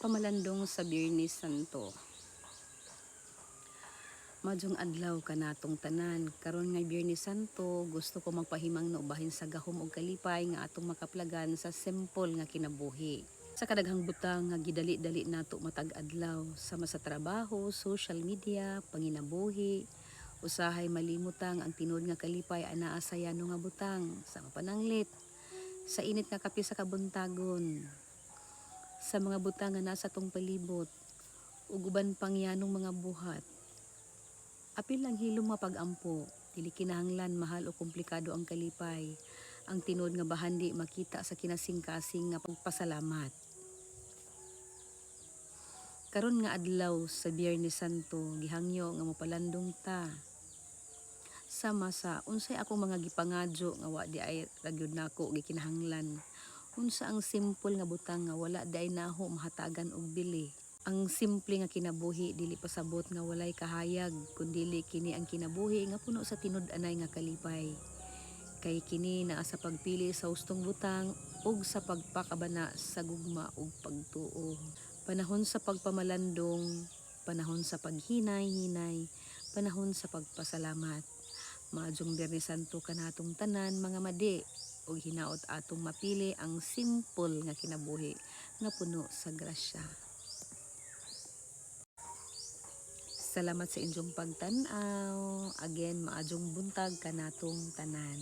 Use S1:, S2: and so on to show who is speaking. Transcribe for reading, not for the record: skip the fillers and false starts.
S1: Pamalandong sa Biyernes Santo. Madyong adlaw kanatong tanan. Karon nga Biyernes Santo, gusto ko magpahimang na ubahin sa gahom og kalipay nga atong makaplagan sa simple nga kinabuhi. Sa kadaghang butang nga gidali-dali nato matag adlaw sama sa trabaho, social media, panginabuhi, usahay malimutang ang tinud nga kalipay anaa sa yano nga butang, sa pananglit, sa init nga kape sa kabuntagon, sa mga butang nga nasa tong palibot, ug uban pang yanong mga buhat. Apil lang hilom mapag-ampo, dili kinahanglan mahal o komplikado ang kalipay. Ang tinod nga bahandi makita sa kinasing-kasing nga pagpasalamat. Karon nga adlaw sa Biyernes Santo, gihangyo nga mopalandong ta. Sama sa unsay akong mga gipangadyo nga wa di ay ragyod nako gikinahanglan. Unsa ang simple nga butang nga wala di ay naho mahatagan og bili. Ang simple nga kinabuhi dili pasabot nga walay kahayag kundili kini ang kinabuhi nga puno sa tinud-anay nga kalipay. Kay kini naa sa pagpili sa hustong butang ug sa pagpakabana sa gugma ug pagtuo. Panahon sa pagpamalandong, panahon sa paghinay-hinay, panahon sa pagpasalamat. Maadyong Biyernes Santo kanatong tanan mga madi ug hinaot atong mapili ang simple nga kinabuhi nga puno sa grasya. Salamat sa inyong pagtan-aw. Again, maadyong buntag kanatong tanan.